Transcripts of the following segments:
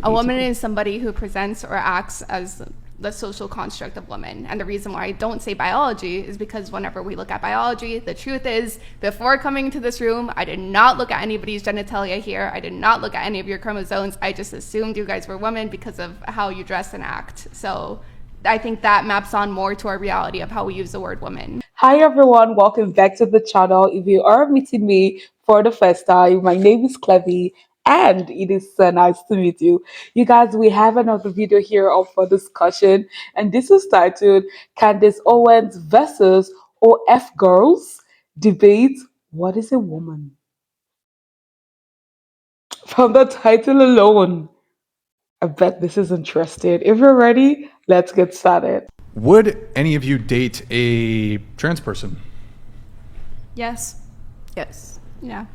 A woman is somebody who presents or acts as the social construct of woman. And the reason why I don't say biology is because whenever we look at biology, the truth is, before coming to this room, I did not look at anybody's genitalia here. I did not look at any of your chromosomes. I just assumed you guys were women because of how you dress and act. So I think that maps on more to our reality of how we use the word woman. Hi everyone, welcome back to the channel. If you are meeting me for the first time, my name is Clevy and it is so nice to meet you. You guys, we have another video here up for discussion and this is titled Candace Owens versus OF Girls Debate What is a Woman? From the title alone, I bet this is interesting. If you're ready, let's get started. Would any of you date a trans person? Yes. Yes. Yeah.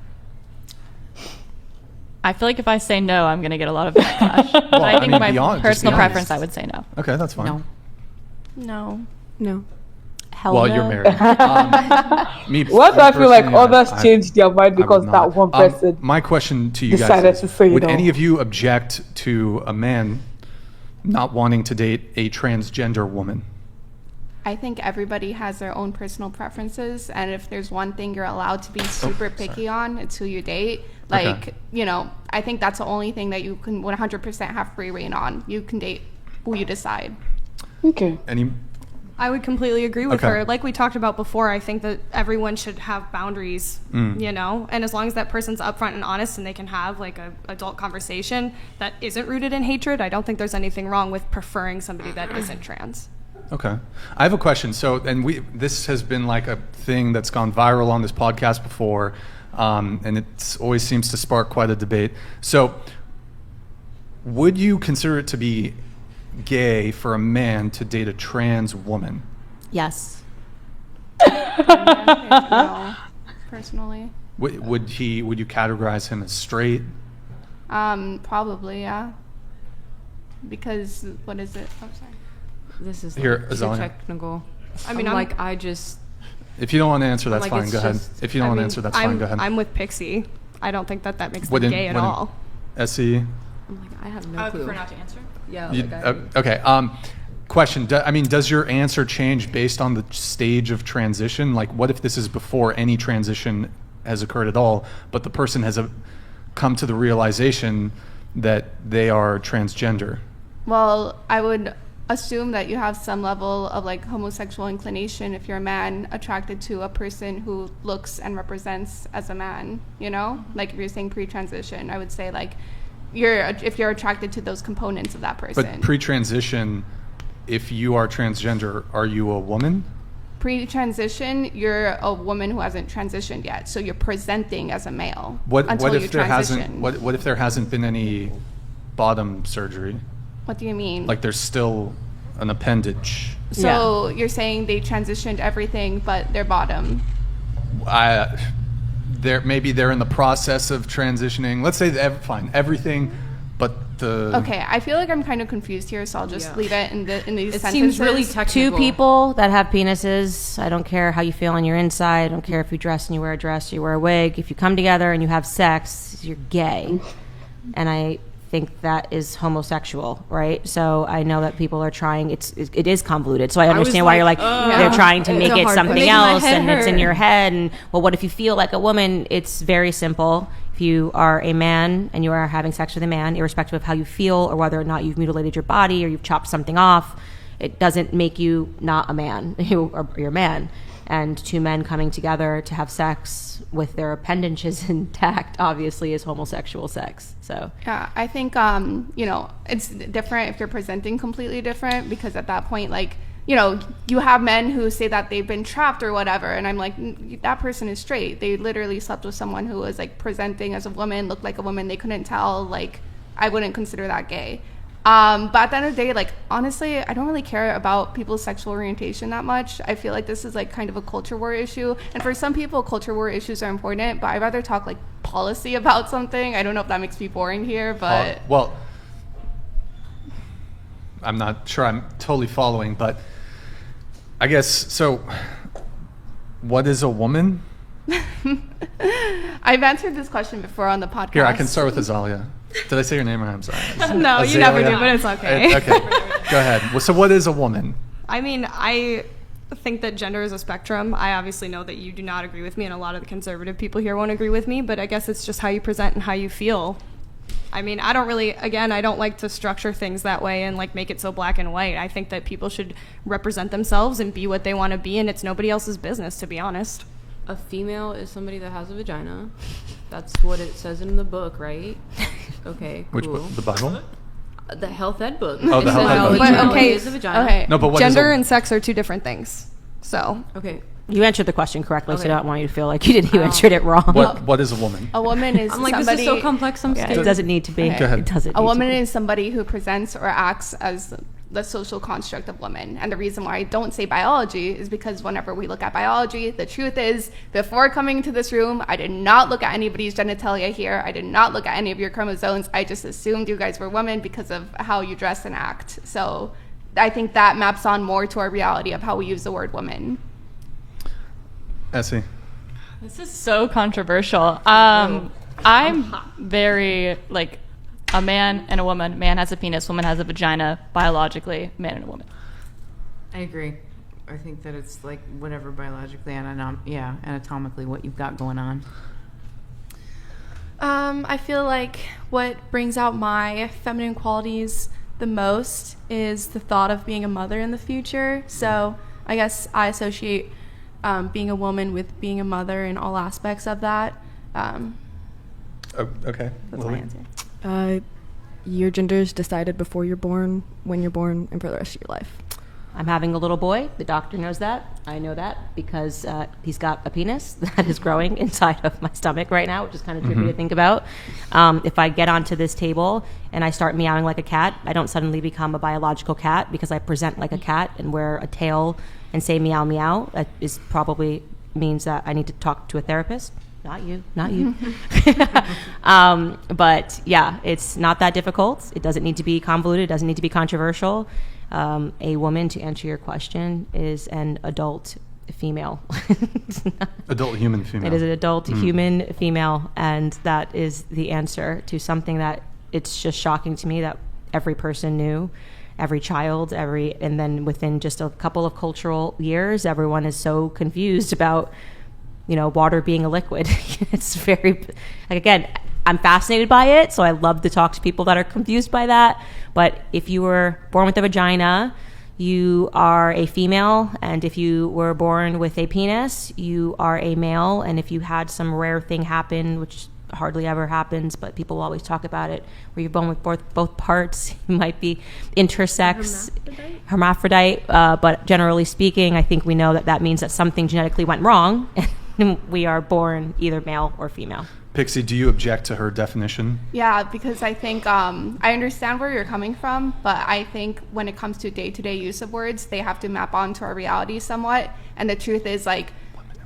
I feel like if I say no, I'm going to get a lot of backlash. But I think my personal preference, I would say no. Okay, that's fine. No. No. Hell Well, no. you're married. What do I feel like others I changed their mind because that one person my question to you decided guys to is, say would no? any of you object to a man not wanting to date a transgender woman? I think everybody has their own personal preferences, and if there's one thing you're allowed to be super picky on, it's who you date. Like, you know, I think that's the only thing that you can 100% have free reign on. You can date who you decide. Okay. I would completely agree with Okay. her. Like we talked about before, I think that everyone should have boundaries, you know? And as long as that person's upfront and honest and they can have like a adult conversation that isn't rooted in hatred, I don't think there's anything wrong with preferring somebody that isn't trans. Okay. I have a question. So, and this has been like a thing that's gone viral on this podcast before, and it always seems to spark quite a debate. So, would you consider it to be gay for a man to date a trans woman? Yes. No, personally. Would you categorize him as straight? Probably, yeah. Because, what is it? Oh, sorry. This is Here, like Azalea. technical. I mean, I just. If you don't want to answer, that's like, fine. it's Go ahead. just- If you don't want to answer, that's fine. Go ahead. I'm with Pixie. I don't think that makes them Wouldn't- gay at wouldn't- all. SE? I'm like, I have no clue. not to answer. Yeah. You- Like okay. Question. Does your answer change based on the stage of transition? Like, what if this is before any transition has occurred at all, but the person has come to the realization that they are transgender? Well, I would assume that you have some level of like homosexual inclination if you're a man attracted to a person who looks and represents as a man, you know? Like if you're saying pre-transition, I would say like if you're attracted to those components of that person. But pre-transition, if you are transgender, are you a woman? Pre-transition, you're a woman who hasn't transitioned yet, so you're presenting as a male What until you if there transition. hasn't? What if there hasn't been any bottom surgery? What do you mean? Like there's still an appendage. So you're saying they transitioned everything but their bottom. Maybe they're in the process of transitioning. Let's say fine, everything, but the. Okay, I feel like I'm kind of confused here, so I'll just leave it in these It sentences. seems really technical. Two people that have penises, I don't care how you feel on your inside, I don't care if you dress and you wear a dress or you wear a wig, if you come together and you have sex, you're gay. And I think that is homosexual, right? So I know that people are trying, it is convoluted, so I understand why you're like, they're trying to make a it hard something question. else Making my and head it's in hurt. your head, and well, what if you feel like a woman? It's very simple. If you are a man and you are having sex with a man, irrespective of how you feel or whether or not you've mutilated your body or you've chopped something off, it doesn't make you not a man. You're a man. And two men coming together to have sex with their appendages intact obviously is homosexual sex. So Yeah, I think, you know, it's different if you're presenting completely different, because at that point, like, you know, you have men who say that they've been trapped or whatever, and I'm like, that person is straight. They literally slept with someone who was like presenting as a woman, looked like a woman, they couldn't tell, like, I wouldn't consider that gay. But at the end of the day, like, honestly, I don't really care about people's sexual orientation that much. I feel like this is like kind of a culture war issue, and for some people culture war issues are important, but I'd rather talk like policy about something. I don't know if that makes me boring here, but Well, I'm not sure I'm totally following, but I guess so. What is a woman? I've answered this question before on the podcast. Here, I can start with Azalea. Did I say your name right? I'm sorry. No, you never do, but it's okay. Okay, go ahead. Well, so what is a woman? I mean, I think that gender is a spectrum. I obviously know that you do not agree with me, and a lot of the conservative people here won't agree with me, but I guess it's just how you present and how you feel. I mean, I don't like to structure things that way and like make it so black and white. I think that people should represent themselves and be what they want to be, and it's nobody else's business, to be honest. A female is somebody that has a vagina. That's what it says in the book, right? Okay, cool. Which book? The Bible? The health ed book. Oh, the health ed book. But okay, is a vagina. okay. No, but what gender is and sex are two different things. So Okay. You answered the question correctly, so Okay. I don't want you to feel like you answered it wrong. What is a woman? A woman is I'm like, somebody. this is so complex. I'm Yeah, scared. it doesn't need to be. Okay. Go ahead. It doesn't. A need woman to be. is somebody who presents or acts as the social construct of woman. And the reason why I don't say biology is because whenever we look at biology, the truth is, before coming to this room, I did not look at anybody's genitalia here. I did not look at any of your chromosomes. I just assumed you guys were women because of how you dress and act. So I think that maps on more to our reality of how we use the word woman. Essie. This is so controversial. I'm very like a man and a woman. Man has a penis, woman has a vagina. Biologically, man and a woman. I agree. I think that it's like whatever biologically and anatomically what you've got going on. I feel like what brings out my feminine qualities the most is the thought of being a mother in the future. So I guess I associate being a woman with being a mother in all aspects of that. Okay. That's Lily? my answer. Your gender is decided before you're born, when you're born, and for the rest of your life. I'm having a little boy. The doctor knows that. I know that because he's got a penis that is growing inside of my stomach right now, which is kind of trippy to think about. If I get onto this table and I start meowing like a cat, I don't suddenly become a biological cat because I present like a cat and wear a tail and say meow meow. That is probably means that I need to talk to a therapist. Not you. But yeah, it's not that difficult. It doesn't need to be convoluted. It doesn't need to be controversial. A woman, to answer your question, is an adult female. Adult human female. It is an adult human female, and that is the answer to something that it's just shocking to me that every person knew, every child, and then within just a couple of cultural years, everyone is so confused about, water being a liquid. It's very, like, again, I'm fascinated by it, so I love to talk to people that are confused by that. But if you were born with a vagina, you are a female, and if you were born with a penis, you are a male. And if you had some rare thing happen, which hardly ever happens, but people always talk about it, where you're born with both parts, you might be intersex, hermaphrodite. But generally speaking, I think we know that means that something genetically went wrong, and we are born either male or female. Pixie, do you object to her definition? Yeah, because I think I understand where you're coming from, but I think when it comes to day-to-day use of words, they have to map onto our reality somewhat. And the truth is, like,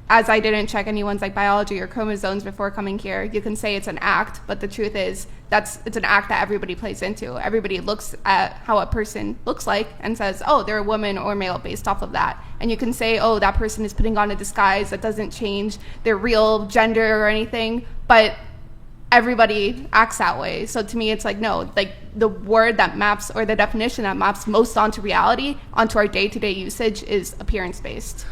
as I didn't check anyone's like biology or chromosomes before coming here, you can say it's an act, but the truth is it's an act that everybody plays into. Everybody looks at how a person looks like and says, oh, they're a woman or male based off of that. And you can say, oh, that person is putting on a disguise that doesn't change their real gender or anything, but everybody acts that way. So to me, it's like, no, like the word that maps, or the definition that maps most onto reality, onto our day-to-day usage, is appearance-based.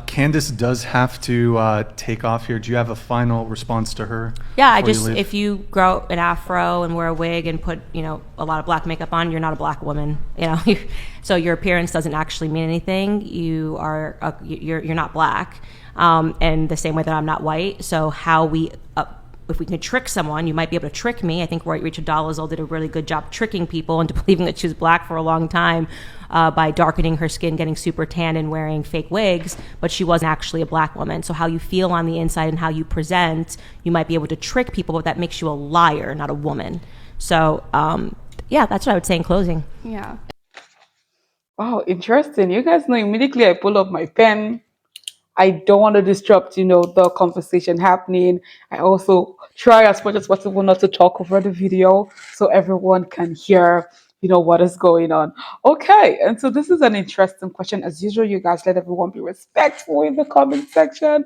Candace does have to take off here. Do you have a final response to her? Yeah, before you leave? if you grow an afro and wear a wig and put, a lot of black makeup on, you're not a black woman, So your appearance doesn't actually mean anything. You are, you're not black. And the same way that I'm not white. So how if we can trick someone, you might be able to trick me. I think Rachel Dolezal did a really good job tricking people into believing that she was black for a long time by darkening her skin, getting super tan, and wearing fake wigs, but she wasn't actually a black woman. So how you feel on the inside and how you present, you might be able to trick people, but that makes you a liar, not a woman. So, yeah, that's what I would say in closing. Yeah. Wow, interesting. You guys know immediately I pull up my pen. I don't want to disrupt, the conversation happening. I also try as much as possible not to talk over the video so everyone can hear, what is going on. Okay, and so this is an interesting question. As usual, you guys let everyone be respectful in the comment section.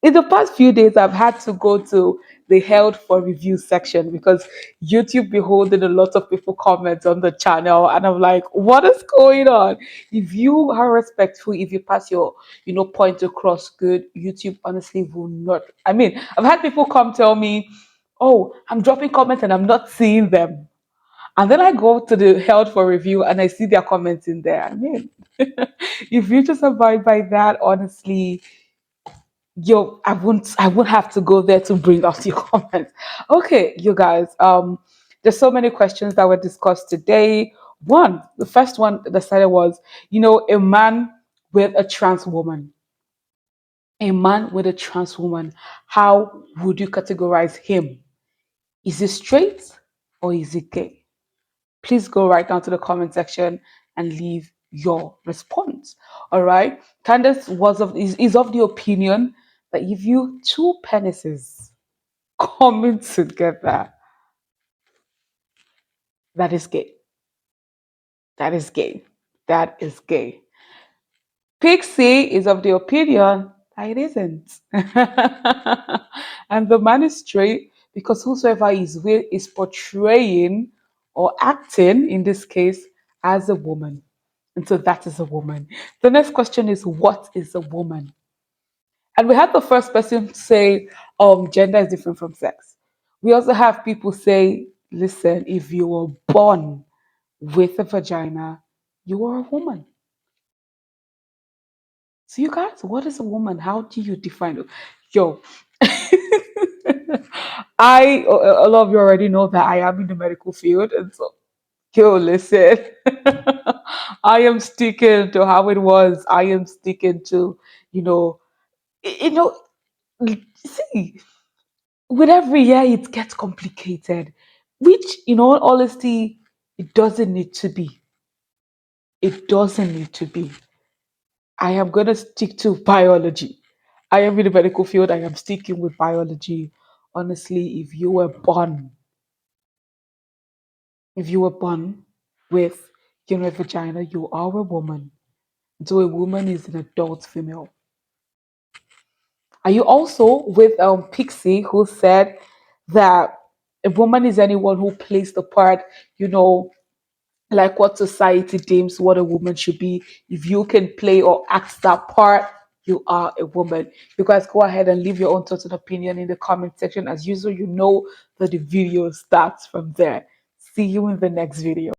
In the past few days, I've had to go to the held for review section because YouTube be holding a lot of people comments on the channel, and I'm like, what is going on? If you are respectful, if you pass your point across good, YouTube honestly will not. I mean, I've had people come tell me, oh, I'm dropping comments and I'm not seeing them. And then I go to the held for review and I see their comments in there. I mean, if you just abide by that, honestly, I won't have to go there to bring out your comments. Okay, you guys, there's so many questions that were discussed today. The first one that started was, a man with a trans woman. A man with a trans woman, how would you categorize him? Is he straight or is he gay? Please go right down to the comment section and leave your response. All right. Candace is of the opinion that if you two penises coming together, that is gay. That is gay. That is gay. Pixie is of the opinion that it isn't. And the man is straight because whosoever is with is portraying or acting, in this case, as a woman. And so that is a woman. The next question is, what is a woman? And we had the first person say, gender is different from sex. We also have people say, listen, if you were born with a vagina, you are a woman. So you guys, what is a woman? How do you define it? Yo, a lot of you already know that I am in the medical field, and so yo, listen, I am sticking to how it was. I am sticking to, you know, you know, see, with every year it gets complicated, which, in all honesty, it doesn't need to be. It doesn't need to be. I am going to stick to biology. I am in the medical field. I am sticking with biology. Honestly, if you were born with a vagina, you are a woman. So a woman is an adult female. Are you also with Pixie, who said that a woman is anyone who plays the part, you know, like what society deems what a woman should be. If you can play or act that part, you are a woman. You guys go ahead and leave your own thoughts and opinion in the comment section. As usual, you know that the video starts from there. See you in the next video.